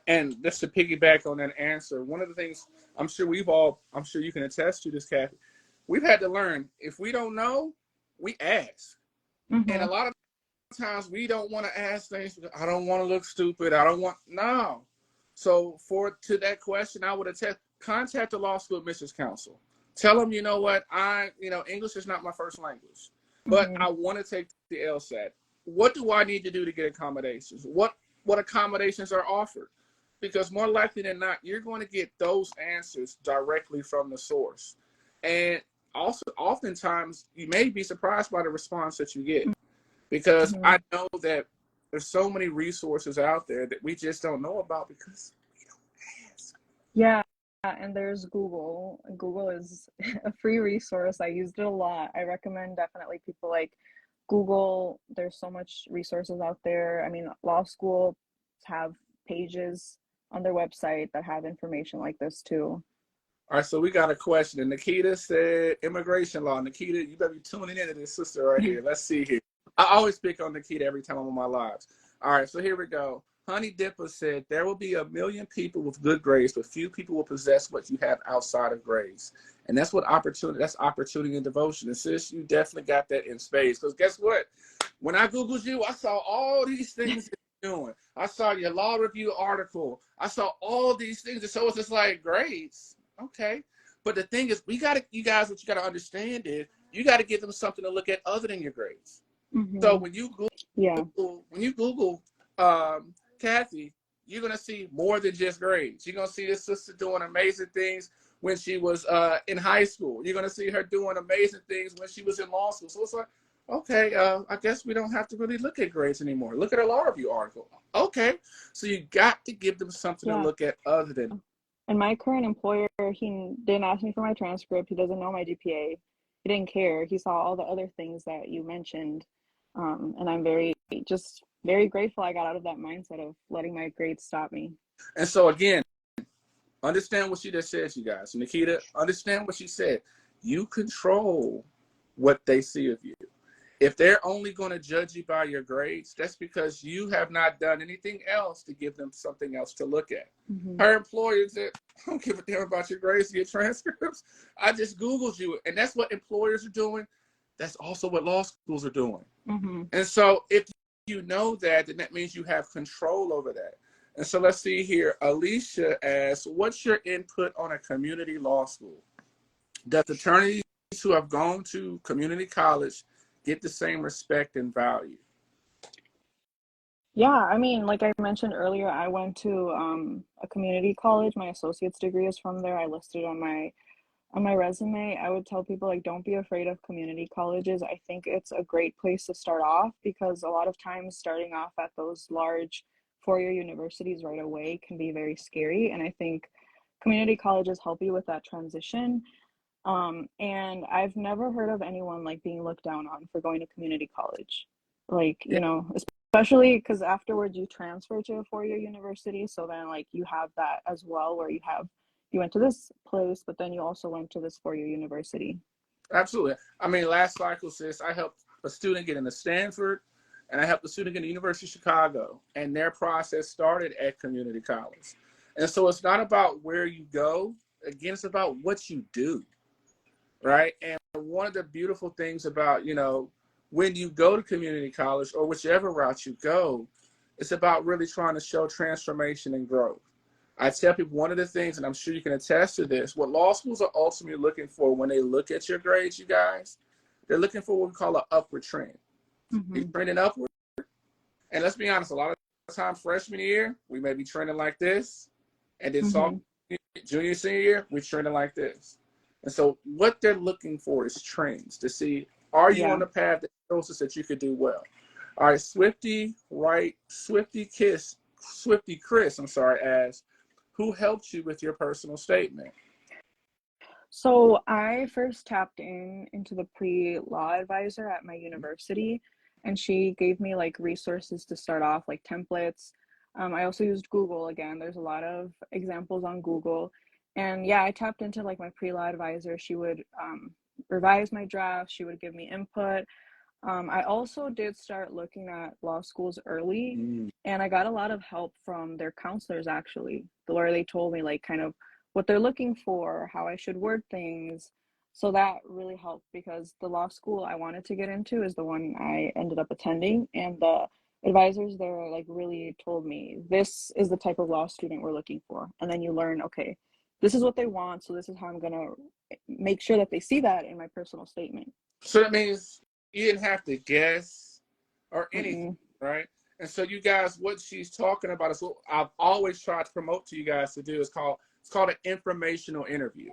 And just to piggyback on that answer, one of the things I'm sure I'm sure you can attest to this, Kathy, we've had to learn, if we don't know, we ask. And a lot of times we don't want to ask things because I don't want to look stupid. I don't want no. So to that question, I would have contact the law school admissions council. Tell them, you know what, English is not my first language, but Mm-hmm. I want to take the LSAT. What do I need to do to get accommodations? What accommodations are offered? Because more likely than not, you're going to get those answers directly from the source. And also, oftentimes, you may be surprised by the response that you get, because Mm-hmm. I know that there's so many resources out there that we just don't know about because we don't ask. Yeah, and there's Google. Google is a free resource. I used it a lot. I recommend definitely people like Google. There's so much resources out there. I mean, law schools have pages on their website that have information like this too. All right, so we got a question. And Nikita said immigration law. Nikita, you better be tuning into this sister right here. Let's see here. I always pick on Nikita every time I'm on my lives. All right, so here we go. Honey Dipper said there will be 1,000,000 people with good grades, but few people will possess what you have outside of grades. And that's opportunity and devotion. And sis, you definitely got that in spades. Because guess what? When I Googled you, I saw all these things that you're doing. I saw your law review article. I saw all these things. And so it's just like grades. Okay. But the thing is, you guys, what you got to understand is you got to give them something to look at other than your grades. So Mm-hmm. when you Yeah. Google Kathy, you're gonna see more than just grades. You're gonna see this sister doing amazing things when she was in high school. You're gonna see her doing amazing things when she was in law school. So it's like, okay, I guess we don't have to really look at grades anymore. Look at a law review article. Okay, so you got to give them something to Yeah. look at other than. And my current employer, he didn't ask me for my transcript. He doesn't know my GPA. He didn't care. He saw all the other things that you mentioned. And I'm just very grateful I got out of that mindset of letting my grades stop me. And so again, understand what she just said, you guys. Nikita, understand what she said. You control what they see of you. If they're only going to judge you by your grades, that's because you have not done anything else to give them something else to look at. Mm-hmm. Her employer said, I don't give a damn about your grades, your transcripts. I just Googled you. And that's what employers are doing. That's also what law schools are doing. Mm-hmm. And so if you know that, then that means you have control over that. And so let's see here. Alicia asks, what's your input on a community law school? Does attorneys who have gone to community college get the same respect and value? Yeah, I mean, like I mentioned earlier, I went to a community college. My associate's degree is from there. I listed on my resume. I would tell people like don't be afraid of community colleges. I think it's a great place to start off because a lot of times starting off at those large four-year universities right away can be very scary. And I think community colleges help you with that transition. And I've never heard of anyone like being looked down on for going to community college. Like, Yeah, especially because afterwards you transfer to a four-year university. So then like you have that as well where you went to this place, but then you also went to this four-year university. absolutely. I mean, last cycle, sis, I helped a student get into Stanford and I helped a student get into the University of Chicago. And their process started at community college. And so it's not about where you go. Again, it's about what you do. Right. And one of the beautiful things about, when you go to community college or whichever route you go, it's about really trying to show transformation and growth. I tell people one of the things, and I'm sure you can attest to this, what law schools are ultimately looking for when they look at your grades, you guys, they're looking for what we call an upward trend. You're Mm-hmm. trending upward. And let's be honest, a lot of times freshman year, we may be trending like this. And then Mm-hmm. sophomore, junior, senior year, we're trending like this. And so what they're looking for is trends to see, are you on Yeah. the path that shows us that you could do well? All right, Swifty Chris, asks, who helped you with your personal statement? So I first tapped into the pre-law advisor at my university, and she gave me like resources to start off, like templates. I also used Google again. There's a lot of examples on Google, and yeah, I tapped into like my pre-law advisor. She would revise my draft. She would give me input. I also did start looking at law schools early, Mm, and I got a lot of help from their counselors actually, where they told me like kind of what they're looking for, how I should word things. So that really helped because the law school I wanted to get into is the one I ended up attending, and the advisors there like really told me this is the type of law student we're looking for. And then you learn, okay, this is what they want, so this is how I'm gonna make sure that they see that in my personal statement. So that means you didn't have to guess or anything, Mm-mm. right? And so you guys, what she's talking about is what I've always tried to promote to you guys to do. It's called an informational interview,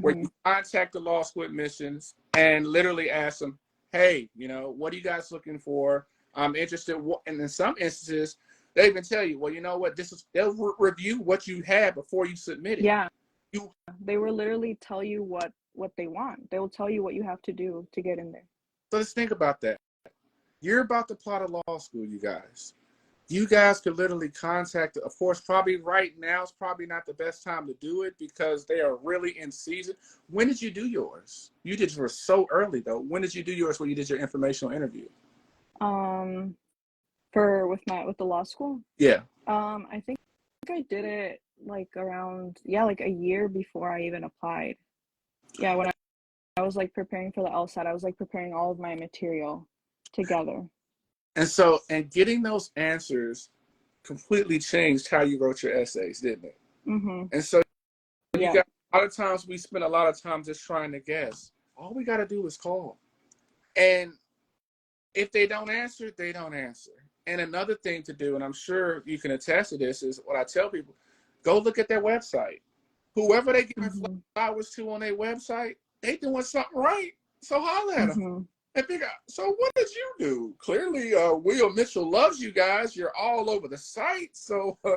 where Mm-hmm. you contact the law school admissions and literally ask them, hey, what are you guys looking for? I'm interested. And in some instances, they even tell you, well, you know what? They'll review what you had before you submit it. Yeah, You they will literally tell you what they want. They will tell you what you have to do to get in there. So let's think about that. You're about to apply to law school, you guys. You guys could literally contact, of course, probably right now is probably not the best time to do it because they are really in season. When did you do yours? You did yours so early, though. When did you do yours when you did your informational interview? Um, for with the law school, Yeah. I think I did it like around, yeah, like a year before I even applied. Yeah, when I was like preparing for the LSAT, I was like preparing all of my material together. And getting those answers completely changed how you wrote your essays, didn't it? Mm-hmm. And so you Yeah. got a lot of times we spend a lot of time just trying to guess. All we got to do is call. And if they don't answer, they don't answer. And another thing to do, and I'm sure you can attest to this, is what I tell people: go look at their website. Whoever they giving Mm-hmm. flowers to on their website, they doing something right. So holler at them Mm-hmm. and figure out. So what did you do? Clearly, Will Mitchell loves you guys. You're all over the site. So play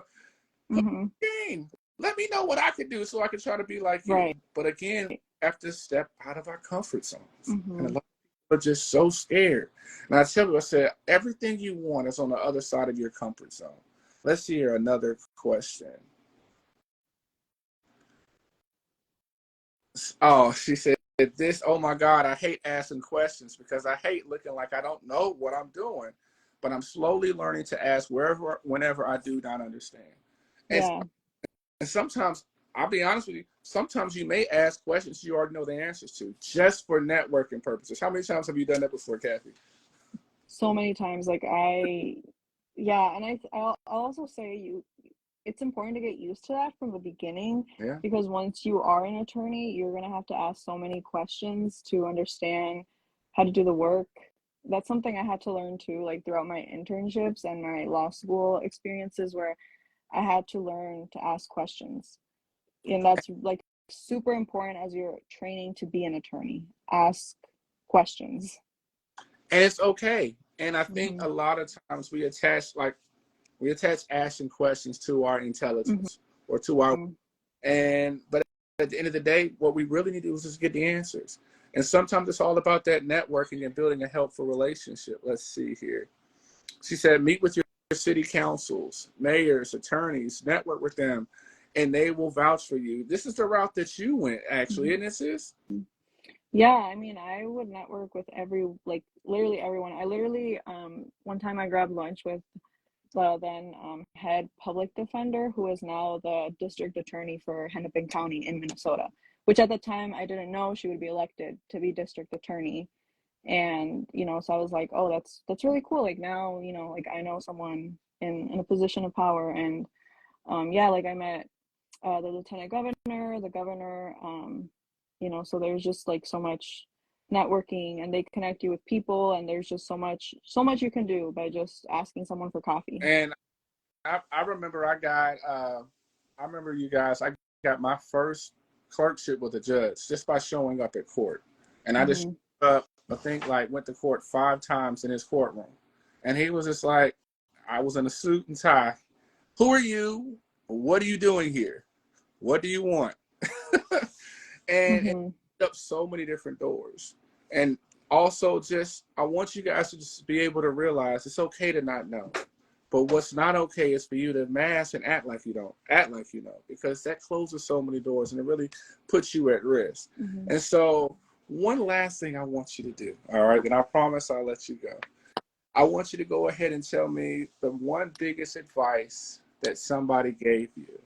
Mm-hmm. the game. Let me know what I can do so I can try to be like you. Right. But again, we have to step out of our comfort zones. And a Mm-hmm. lot of people are just so scared. And I tell you, I said, everything you want is on the other side of your comfort zone. Let's hear another question. Oh, she said this. Oh my God, I hate asking questions because I hate looking like I don't know what I'm doing. But I'm slowly learning to ask whenever I do not understand. And Yeah. And sometimes, I'll be honest with you, sometimes you may ask questions you already know the answers to, just for networking purposes. How many times have you done that before, Kathy? So many times, like yeah, and I'll also say it's important to get used to that from the beginning Yeah. because once you are an attorney, you're going to have to ask so many questions to understand how to do the work. That's something I had to learn too, like throughout my internships and my law school experiences where I had to learn to ask questions. And that's like super important as you're training to be an attorney. Ask questions. And it's okay. And I think Mm-hmm. a lot of times we attach asking questions to our intelligence or to our, Mm-hmm. but at the end of the day, what we really need to do is just get the answers. And sometimes it's all about that networking and building a helpful relationship. Let's see here. She said, meet with your city councils, mayors, attorneys, network with them, and they will vouch for you. This is the route that you went, actually, Mm-hmm. isn't it, sis? Yeah, I mean, I would network with like literally everyone. I literally, one time I grabbed lunch with the then head public defender, who is now the district attorney for Hennepin County in Minnesota, which at the time I didn't know she would be elected to be district attorney. And, so I was like, oh, that's really cool. Like now, like I know someone in a position of power. And yeah, like I met the lieutenant governor, the governor, so there's just like so much networking and they connect you with people and there's just so much you can do by just asking someone for coffee. And I remember I remember you guys, I got my first clerkship with a judge just by showing up at court. And I just Mm-hmm. showed up, I think, like went to court 5 times in his courtroom. And he was just like, I was in a suit and tie. Who are you? What are you doing here? What do you want? And it Mm-hmm. opened up so many different doors. And also, just I want you guys to just be able to realize it's okay to not know. But what's not okay is for you to mask and act like you don't, act like you know, because that closes so many doors and it really puts you at risk. Mm-hmm. And so, one last thing I want you to do, all right, then I promise I'll let you go. I want you to go ahead and tell me the one biggest advice that somebody gave you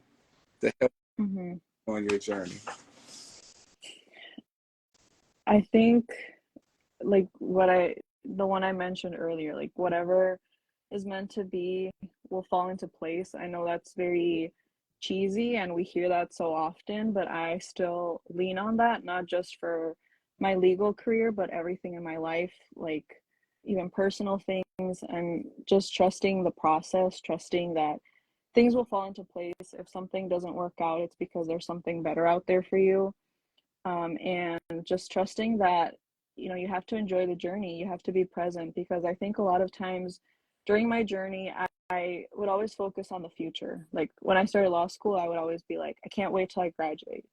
to help Mm-hmm. you on your journey. I think like the one I mentioned earlier, like whatever is meant to be will fall into place. I know that's very cheesy and we hear that so often, but I still lean on that, not just for my legal career, but everything in my life, like even personal things, and just trusting the process, trusting that things will fall into place. If something doesn't work out, it's because there's something better out there for you. And just trusting that, you have to enjoy the journey. You have to be present, because I think a lot of times during my journey, I would always focus on the future. Like when I started law school, I would always be like, I can't wait till I graduate.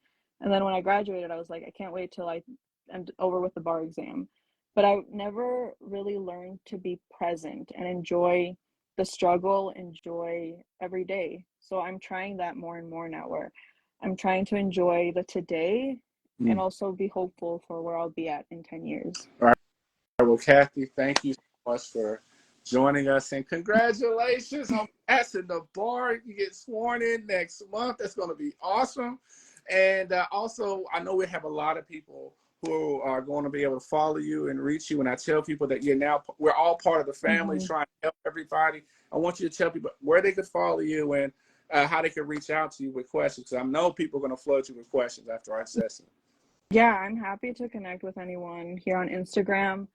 And then when I graduated, I was like, I can't wait till I'm over with the bar exam. But I never really learned to be present and enjoy the struggle, enjoy every day. So I'm trying that more and more now, where I'm trying to enjoy the today and Mm. also be hopeful for where I'll be at in 10 years. All right. Well, Kathy, thank you so much for joining us, and congratulations on passing the bar. You get sworn in next month. That's going to be awesome. And also, I know we have a lot of people who are going to be able to follow you and reach you. And I tell people that we're all part of the family, Mm-hmm. trying to help everybody. I want you to tell people where they could follow you and how they can reach out to you with questions. Because I know people are going to flood you with questions after our session. Yeah, I'm happy to connect with anyone here on Instagram.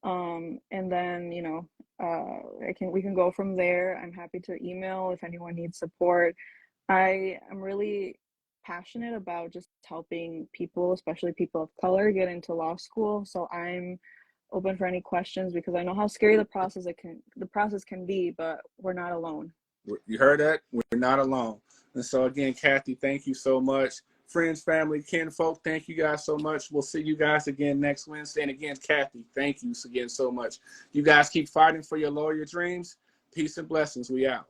And then, we can go from there. I'm happy to email if anyone needs support. I am really passionate about just helping people, especially people of color, get into law school. So I'm open for any questions, because I know how scary the process can be, but we're not alone. You heard that? We're not alone. And so again, Kathy, thank you so much. Friends, family, kinfolk, thank you guys so much. We'll see you guys again next Wednesday. And again, Kathy, thank you again so much. You guys keep fighting for your lawyer dreams. Peace and blessings. We out.